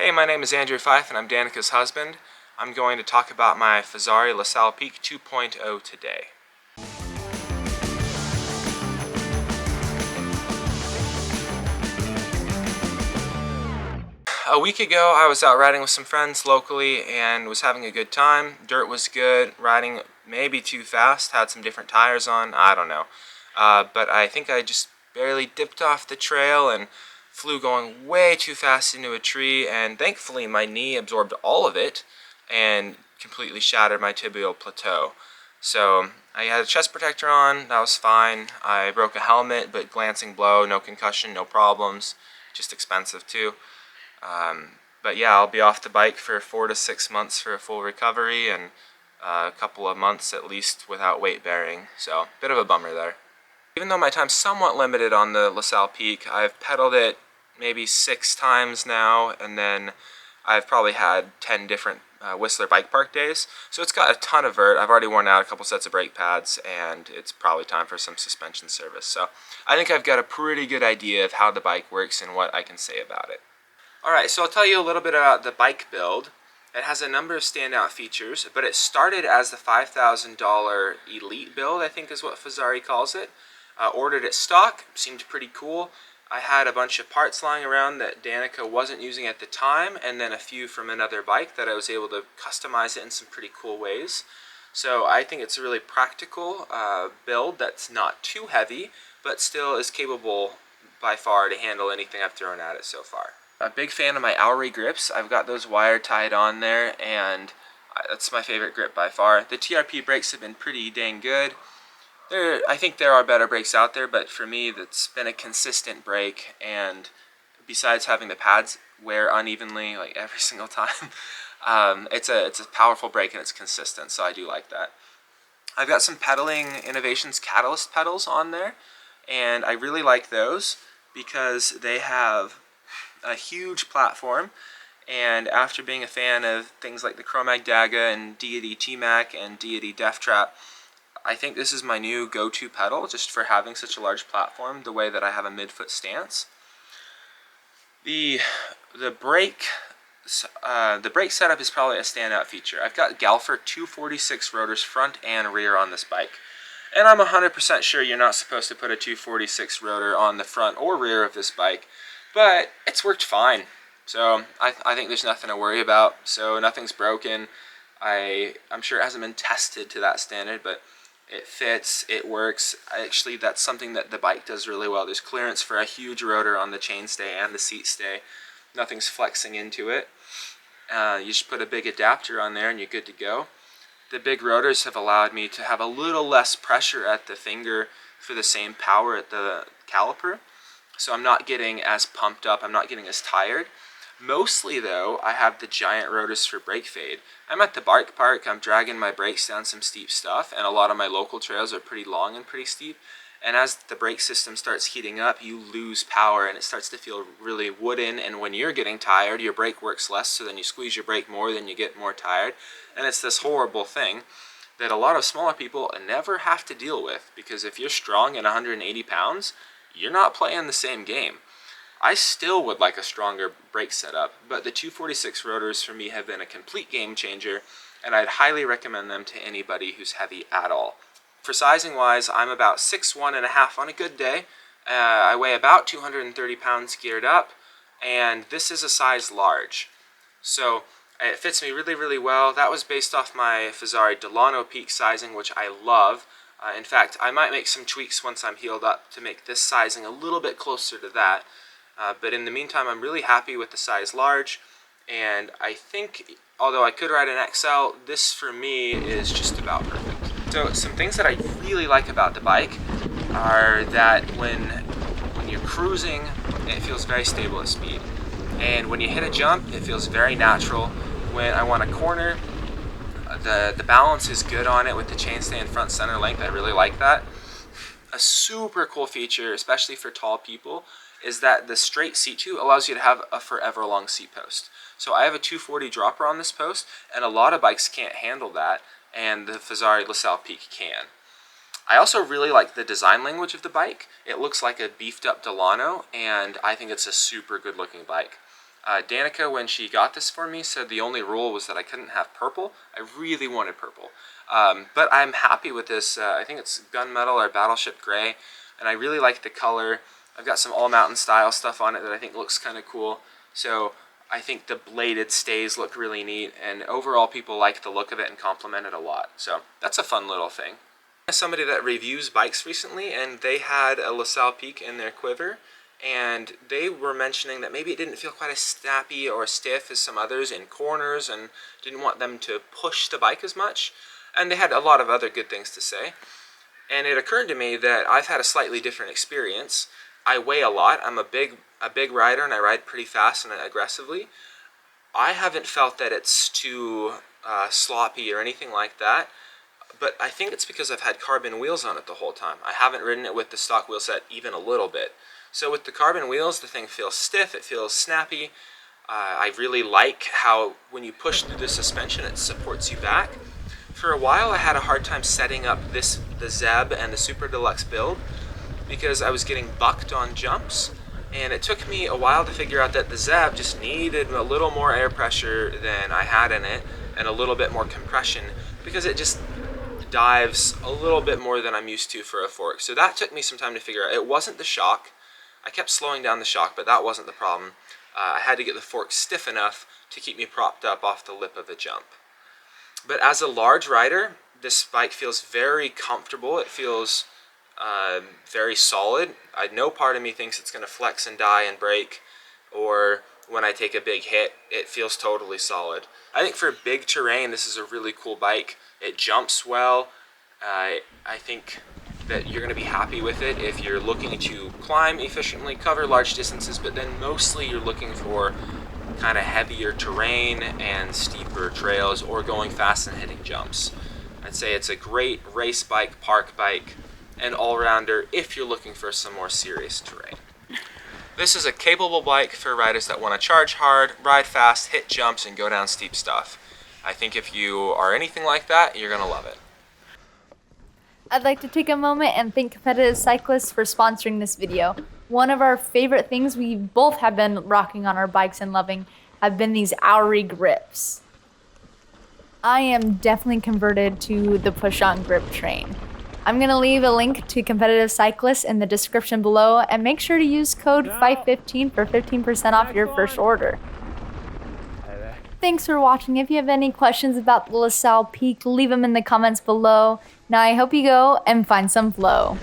Hey, my name is Andrew Fife and I'm Danica's husband. I'm going to talk about my Fezzari LaSalle Peak 2.0 today. A week ago I was out riding with some friends locally and was having a good time. Dirt was good, riding maybe too fast, had some different tires on, I don't know. But I think I just barely dipped off the trail and flew going way too fast into a tree, and thankfully my knee absorbed all of it and completely shattered my tibial plateau. So I had a chest protector on, that was fine. I broke a helmet, but glancing blow, no concussion, no problems, just expensive too. But yeah, I'll be off the bike for 4 to 6 months for a full recovery, and a couple of months at least without weight bearing, so bit of a bummer there. Even though my time's somewhat limited on the LaSalle Peak, I've pedaled it maybe 6 times now, and then I've probably had 10 different Whistler Bike Park days, so it's got a ton of vert. I've already worn out a couple sets of brake pads, and it's probably time for some suspension service. So I think I've got a pretty good idea of how the bike works and what I can say about it. Alright, so I'll tell you a little bit about the bike build. It has a number of standout features, but it started as the $5,000 Elite build, I think is what Fezzari calls it. Ordered it stock, seemed pretty cool. I had a bunch of parts lying around that Danica wasn't using at the time, and then a few from another bike that I was able to customize it in some pretty cool ways. So I think it's a really practical build that's not too heavy, but still is capable by far to handle anything I've thrown at it so far. A big fan of my Owry grips. I've got those wire tied on there, and that's my favorite grip by far. The TRP brakes have been pretty dang good. I think there are better brakes out there, but for me that's been a consistent brake, and besides having the pads wear unevenly like every single time, it's a powerful brake and it's consistent, so I do like that. I've got some Pedaling Innovations Catalyst pedals on there, and I really like those because they have a huge platform, and after being a fan of things like the Chromag Daga and Deity T-Mac and Deity Death Trap, I think this is my new go-to pedal just for having such a large platform, the way that I have a midfoot stance. The brake setup is probably a standout feature. I've got Galfer 246 rotors front and rear on this bike, and I'm 100% sure you're not supposed to put a 246 rotor on the front or rear of this bike, but it's worked fine. So I think there's nothing to worry about. So nothing's broken. I'm sure it hasn't been tested to that standard, but it fits, it works. Actually, that's something that the bike does really well. There's clearance for a huge rotor on the chainstay and the seat stay. Nothing's flexing into it. You just put a big adapter on there and you're good to go. The big rotors have allowed me to have a little less pressure at the finger for the same power at the caliper. So I'm not getting as pumped up, I'm not getting as tired. Mostly though, I have the giant rotors for brake fade. I'm at the bike park, I'm dragging my brakes down some steep stuff, and a lot of my local trails are pretty long and pretty steep. And as the brake system starts heating up, you lose power and it starts to feel really wooden, and when you're getting tired, your brake works less, so then you squeeze your brake more, then you get more tired. And it's this horrible thing that a lot of smaller people never have to deal with, because if you're strong and 180 pounds, you're not playing the same game. I still would like a stronger brake setup, but the 246 rotors for me have been a complete game changer, and I'd highly recommend them to anybody who's heavy at all. For sizing wise, I'm about 6'1.5" on a good day. I weigh about 230 pounds geared up, and this is a size large. So it fits me really, really well. That was based off my Fezzari Delano Peak sizing, which I love. In fact, I might make some tweaks once I'm healed up to make this sizing a little bit closer to that. But in the meantime, I'm really happy with the size large, and I think, although I could ride an XL, this for me is just about perfect. So some things that I really like about the bike are that when you're cruising, it feels very stable at speed. And when you hit a jump, it feels very natural. When I want a corner, the balance is good on it with the chainstay and front center length. I really like that. A super cool feature, especially for tall people, is that the straight seat tube allows you to have a forever long seat post. So I have a 240 dropper on this post, and a lot of bikes can't handle that, and the Fezzari LaSalle Peak can. I also really like the design language of the bike. It looks like a beefed up Delano, and I think it's a super good looking bike. Danica, when she got this for me, said the only rule was that I couldn't have purple. I really wanted purple. But I'm happy with this. I think it's gunmetal or battleship gray, and I really like the color. I've got some all mountain style stuff on it that I think looks kind of cool. So I think the bladed stays look really neat, and overall people like the look of it and compliment it a lot. So that's a fun little thing. Somebody that reviews bikes recently, and they had a LaSalle Peak in their quiver, and they were mentioning that maybe it didn't feel quite as snappy or stiff as some others in corners, and didn't want them to push the bike as much. And they had a lot of other good things to say. And it occurred to me that I've had a slightly different experience. I weigh a lot. I'm a big rider, and I ride pretty fast and aggressively. I haven't felt that it's too sloppy or anything like that. But I think it's because I've had carbon wheels on it the whole time. I haven't ridden it with the stock wheel set even a little bit. So with the carbon wheels, the thing feels stiff, it feels snappy. I really like how when you push through the suspension, it supports you back. For a while, I had a hard time setting up the Zeb and the Super Deluxe build because I was getting bucked on jumps. And it took me a while to figure out that the Zeb just needed a little more air pressure than I had in it and a little bit more compression because it just dives a little bit more than I'm used to for a fork. So that took me some time to figure out. It wasn't the shock. I kept slowing down the shock, but that wasn't the problem. I had to get the fork stiff enough to keep me propped up off the lip of the jump. But as a large rider, this bike feels very comfortable. It feels very solid. No part of me thinks it's going to flex and die and break, or when I take a big hit, it feels totally solid. I think for big terrain, this is a really cool bike. It jumps well. I think that you're going to be happy with it if you're looking to climb efficiently, cover large distances, but then mostly you're looking for kind of heavier terrain and steeper trails, or going fast and hitting jumps. I'd say it's a great race bike, park bike, and all-rounder if you're looking for some more serious terrain. This is a capable bike for riders that want to charge hard, ride fast, hit jumps, and go down steep stuff. I think if you are anything like that, you're going to love it. I'd like to take a moment and thank Competitive Cyclists for sponsoring this video. One of our favorite things we both have been rocking on our bikes and loving have been these Owry grips. I am definitely converted to the push-on grip train. I'm going to leave a link to Competitive Cyclists in the description below, and make sure to use code Fife15 for 15% off your first order. Thanks for watching. If you have any questions about the LaSalle Peak, leave them in the comments below. Now I hope you go and find some flow.